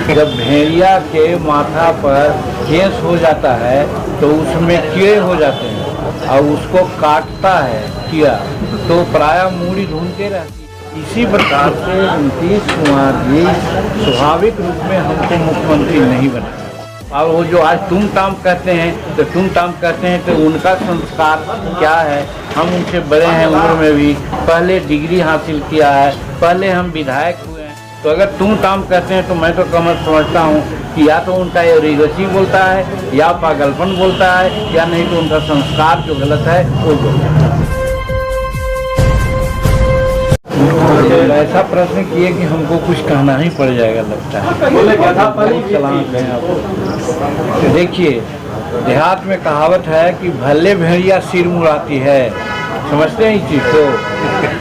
जब भेड़िया के माथा पर केस हो जाता है तो उसमें कीड़े हो जाते हैं और उसको काटता है कीड़ा, तो प्रायः मूड़ी ढूंढते रहती है। इसी प्रकार से नीतीश कुमार जी स्वाभाविक रूप में हमको मुख्यमंत्री नहीं बना। और वो जो आज तुम ताम कहते हैं तो उनका संस्कार क्या है? हम उनसे बड़े हैं उम्र में भी, पहले डिग्री हासिल किया है, पहले हम विधायक हुए हैं। तो अगर तुम ताम कहते हैं तो मैं तो कम समझता हूँ कि या तो उनका एरोगेंसी बोलता है, या पागलपन बोलता है, या नहीं तो उनका संस्कार जो गलत है वो बोलता है। ऐसा प्रश्न किए कि हमको कुछ कहना ही पड़ जाएगा लगता है। देखिए, देहात में कहावत है कि भले भेड़िया सिर मुड़ाती है, समझते हैं इस चीज को?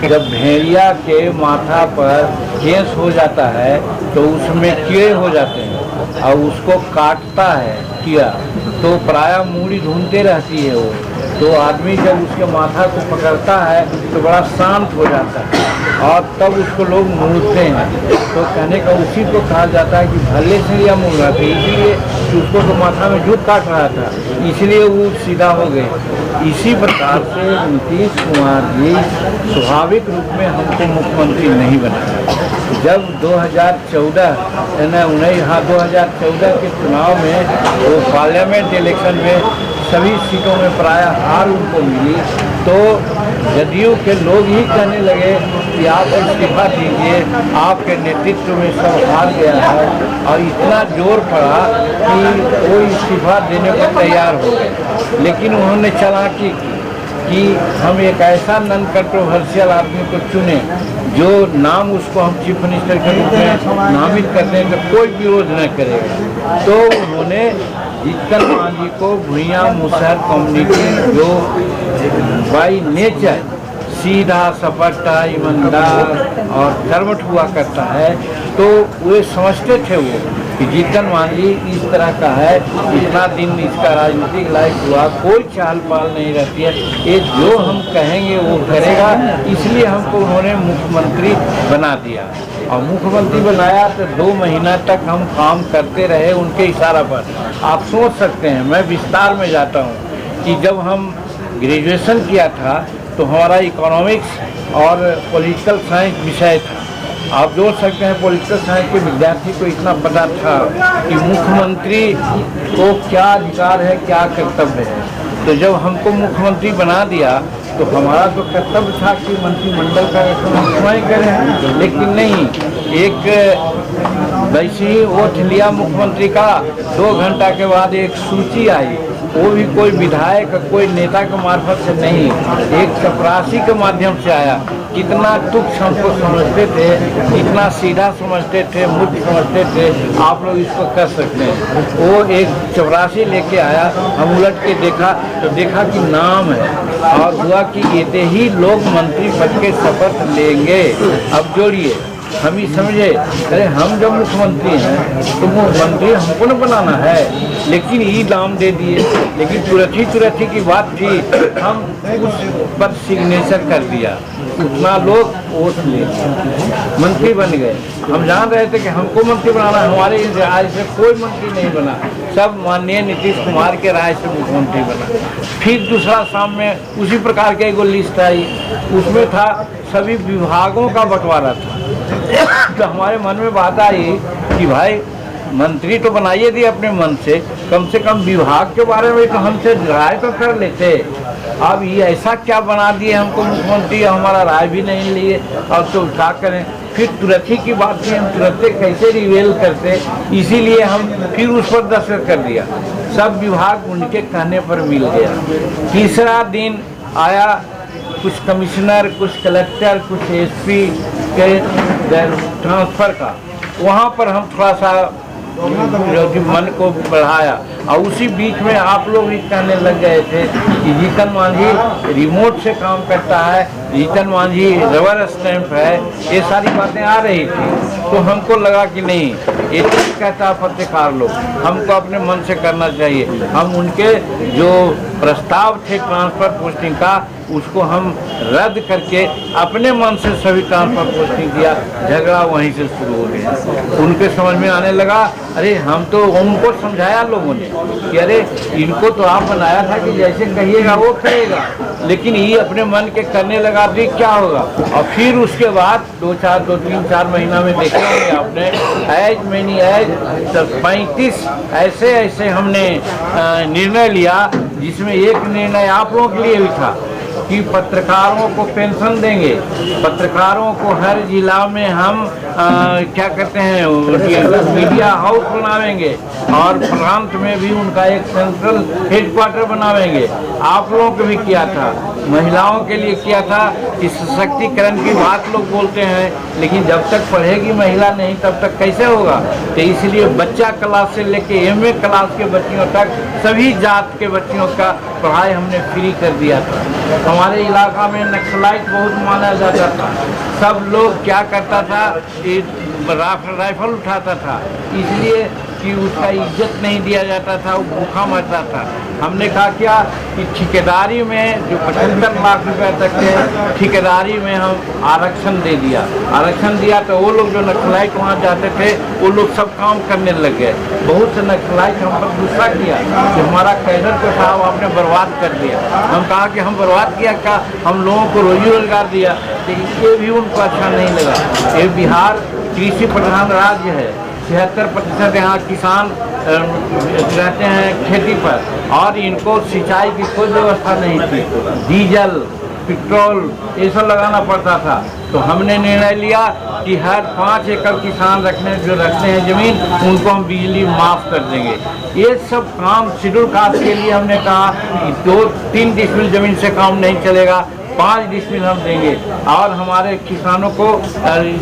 जब भेड़िया के माथा पर केस हो जाता है तो उसमें कीड़े हो जाते हैं और उसको काटता है कीड़ा, तो प्रायः मूड़ी ढूंढते रहती है वो। तो आदमी जब उसके माथा को पकड़ता है तो बड़ा शांत हो जाता है और तब उसको लोग मूड़ते हैं। तो कहने का उसी को कहा जाता है कि भले से या मूड़ रहा था, इसीलिए उसको तो माथा में जूट काट रहा था, इसलिए वो सीधा हो गए। इसी प्रकार से नीतीश कुमार जी स्वाभाविक रूप में हमको मुख्यमंत्री नहीं बनाया। जब 2014 के चुनाव में वो पार्लियामेंट इलेक्शन में सभी सीटों में प्रायः हार उनको मिली, तो जदयू के लोग ही कहने लगे कि आप इस्तीफा दीजिए, आपके नेतृत्व में सब हार गया है। और इतना जोर पड़ा कि वो इस्तीफा देने को तैयार हो गए। लेकिन उन्होंने चालाकी की कि हम एक ऐसा नॉन कंट्रोवर्शियल आदमी को चुने जो नाम उसको हम चीफ मिनिस्टर के रूप में नामित करते हैं तो कोई विरोध न करेगा। तो उन्होंने जीतन मांझी को भुइयां मुसहर कम्युनिटी जो बाई नेचर सीधा सपाटा ईमानदार और कर्मठ हुआ करता है, तो वे समझते थे वो कि जीतन मांझी इस तरह का है, इतना दिन इसका राजनीतिक लाइफ हुआ, कोई चाल पाल नहीं रहती है, ये जो हम कहेंगे वो करेगा। इसलिए हमको उन्होंने मुख्यमंत्री बना दिया और मुख्यमंत्री बनाया तो 2 महीना तक हम काम करते रहे उनके इशारा पर। आप सोच सकते हैं, मैं विस्तार में जाता हूँ कि जब हम ग्रेजुएशन किया था तो हमारा इकोनॉमिक्स और पॉलिटिकल साइंस विषय था। आप जोड़ सकते हैं पॉलिटिकल साइंस के विद्यार्थी को इतना पता था कि मुख्यमंत्री को क्या अधिकार है, क्या कर्तव्य है। तो जब हमको मुख्यमंत्री बना दिया तो हमारा तो कर्तव्य था कि मंत्रिमंडल का स्वयं करें, लेकिन नहीं, एक वैसे ही वोट लिया मुख्यमंत्री का, 2 घंटा के बाद एक सूची आई, वो भी कोई विधायक कोई नेता के मार्फत से नहीं, एक चपरासी के माध्यम से आया। कितना तुच्छ हमको समझते थे, कितना सीधा समझते थे, मूर्ख समझते थे, आप लोग इसको कर सकते हैं। वो एक चपरासी लेके आया, हम उलट के देखा तो देखा कि नाम है और हुआ कि ये ही लोग मंत्री पद के शपथ लेंगे। अब जोड़िए, हम ही समझे, अरे हम जब मुख्यमंत्री हैं तो मुख्यमंत्री हमको न बनाना है, लेकिन ये नाम दे दिए। लेकिन तुरंत ही की बात थी, हम उस पर सिग्नेचर कर दिया, उतना लोग वोट ले मंत्री बन गए। हम जान रहे थे कि हमको मंत्री बनाना, हमारे राय से कोई मंत्री नहीं बना, सब माननीय नीतीश कुमार के राय से मुख्यमंत्री बना। फिर दूसरा शाम में उसी प्रकार के एगो लिस्ट आई, उसमें था सभी विभागों का बंटवारा था। तो हमारे मन में बात आई कि भाई मंत्री तो बनाइए दिए अपने मन से कम विभाग के बारे में तो हमसे राय तो कर लेते। अब ये ऐसा क्या बना दिए हमको मुख्यमंत्री, हमारा राय भी नहीं लिए, और तो क्या करें। फिर तुरंत ही की बात थी, हम तुरंत कैसे रिवेल करते, इसीलिए हम फिर उस पर दस्तखत कर दिया। सब विभाग उनके कहने पर मिल गया। तीसरा दिन आया, कुछ कमिश्नर, कुछ कलेक्टर, कुछ एसपी के ट्रांसफ़र का, वहाँ पर हम थोड़ा सा मन को बढ़ाया। और उसी बीच में आप लोग भी कहने लग गए थे कि जीतन मांझी रिमोट से काम करता है, जीतन मांझी रबर स्टैंप है, ये सारी बातें आ रही थी। तो हमको लगा कि नहीं, ये ठीक कहता पत्रकार लोग, हमको अपने मन से करना चाहिए। हम उनके जो प्रस्ताव थे ट्रांसफ़र पोस्टिंग का, उसको हम रद्द करके अपने मन से सभी ट्रांसफर पोस्टिंग दिया। झगड़ा वहीं से शुरू हो गया। उनके समझ में आने लगा, अरे हम तो, उनको समझाया लोगों ने कि अरे इनको तो आप बनाया था कि जैसे कहिएगा वो करेगा, लेकिन ये अपने मन के करने लगा तो क्या होगा। और फिर उसके बाद 2-3-4 महीना में देखे होंगे आपने, एज मैनी एज 35 ऐसे हमने निर्णय लिया, जिसमें एक निर्णय आप लोगों के लिए भी था कि पत्रकारों को पेंशन देंगे, पत्रकारों को हर जिला में हम क्या कहते हैं मीडिया हाउस बनावेंगे और प्रांत में भी उनका एक सेंट्रल हेडक्वार्टर बनावेंगे। आप लोगों को भी किया था, महिलाओं के लिए किया था कि सशक्तिकरण की बात लोग बोलते हैं, लेकिन जब तक पढ़ेगी महिला नहीं तब तक कैसे होगा। तो इसलिए बच्चा क्लास से लेके MA क्लास के बच्चियों तक सभी जात के बच्चियों का पढ़ाई हमने फ्री कर दिया था। हमारे इलाका में नक्सलाइट बहुत माना जाता था, सब लोग क्या करता था, राइफल उठाता था, इसलिए कि उसका इज्जत नहीं दिया जाता था, वो भूखा मरता था। हमने कहा क्या कि ठेकेदारी में जो 75 लाख रुपए तक के ठेकेदारी में हम आरक्षण दे दिया। आरक्षण दिया तो वो लोग जो नक्सलाइट वहाँ जाते थे वो लोग सब काम करने लग गए। बहुत से नक्सलाइट हम पर गुस्सा किया कि हमारा कैडर को साहब आपने बर्बाद कर दिया। हम कहा कि हम बर्बाद किया क्या, हम लोगों को रोजी रोजगार दिया, लेकिन ये भी उनको अच्छा नहीं लगा। ये बिहार कृषि प्रधान राज्य है, 76% यहाँ किसान रहते हैं खेती पर, और इनको सिंचाई की कोई व्यवस्था नहीं थी। डीजल पेट्रोल ये सब लगाना पड़ता था। तो हमने निर्णय लिया कि हर 5 एकड़ किसान जो रखते हैं ज़मीन, उनको हम बिजली माफ़ कर देंगे। ये सब काम शेड्यूल कास्ट के लिए हमने कहा कि 2-3 डिसमिल ज़मीन से काम नहीं चलेगा, 5 डिसमिल हम देंगे। और हमारे किसानों को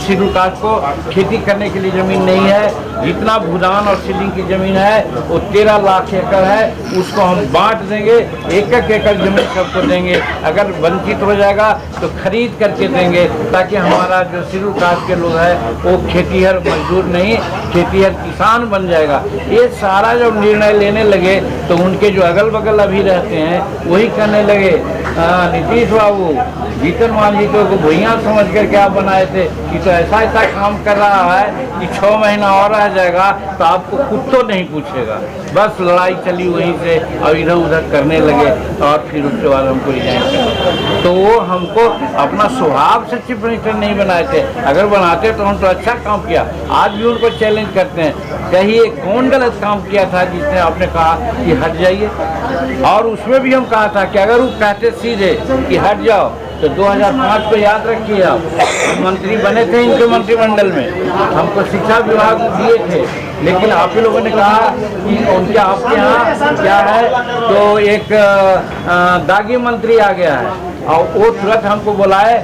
शेड्यूल कास्ट को खेती करने के लिए ज़मीन नहीं है, जितना भूदान और सीलिंग की ज़मीन है वो 13 लाख एकड़ है, उसको हम बांट देंगे, 1-1 एकड़ ज़मीन सबको देंगे। अगर वंचित हो जाएगा तो खरीद करके देंगे, ताकि हमारा जो शेड्यूल कास्ट के लोग हैं वो खेतीहर मजदूर नहीं, खेतीहर किसान बन जाएगा। ये सारा जब निर्णय लेने लगे तो उनके जो अगल बगल अभी रहते हैं वही कहने लगे, नीतीश बाबू जीतन मांझी को भैया समझ कर क्या बनाए थे कि तो ऐसा काम कर रहा है कि 6 महीना और रह जाएगा तो आपको कुछ तो नहीं पूछेगा। बस लड़ाई चली वहीं से और इधर उधर करने लगे, और फिर उसके बाद हमको रिजाइन कर। तो वो हमको अपना स्वभाव से चीफ मिनिस्टर नहीं बनाए थे, अगर बनाते तो हम तो अच्छा काम किया। आज भी उनको चैलेंज करते हैं, कहिए कौन गलत काम किया था जिसने आपने कहा कि हट जाइए। और उसमें भी हम कहा था कि अगर वो कहते सीधे कि हट जाओ तो 2005 को याद रखिए, आप मंत्री बने थे इनके मंत्रिमंडल में, हमको शिक्षा विभाग दिए थे, लेकिन आप ही लोगों ने कहा कि उनके आपके यहाँ क्या है, तो एक दागी मंत्री आ गया है और वो तुरंत हमको बुलाए,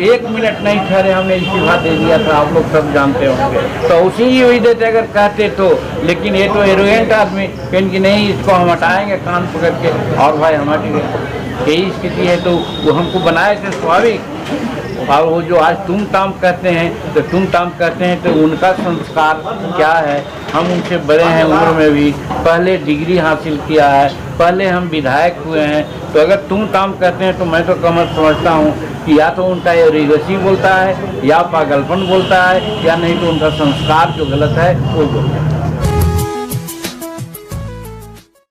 1 मिनट नहीं ठहरे हमने इस्तीफा दे दिया था, आप लोग सब जानते होंगे। तो उसी ही हुई देते अगर कहते तो, लेकिन ये तो एरोगेंट आदमी कहें कि नहीं इसको हम हटाएंगे कान पकड़ के, और भाई हम हट गए। यही स्थिति है, तो वो हमको बनाए थे स्वाभाविक। और वो जो आज तुम ताम कहते हैं तो तुम ताम कहते हैं, तो उनका संस्कार क्या है, हम उनसे बड़े हैं उम्र में भी, पहले डिग्री हासिल किया है, पहले हम विधायक हुए हैं। तो अगर तुम ताम कहते हैं तो मैं तो कमर समझता हूँ कि या तो उनका एरोगेंसी बोलता है, या पागलपन बोलता है, या नहीं तो उनका संस्कार जो गलत है वो बोलता है।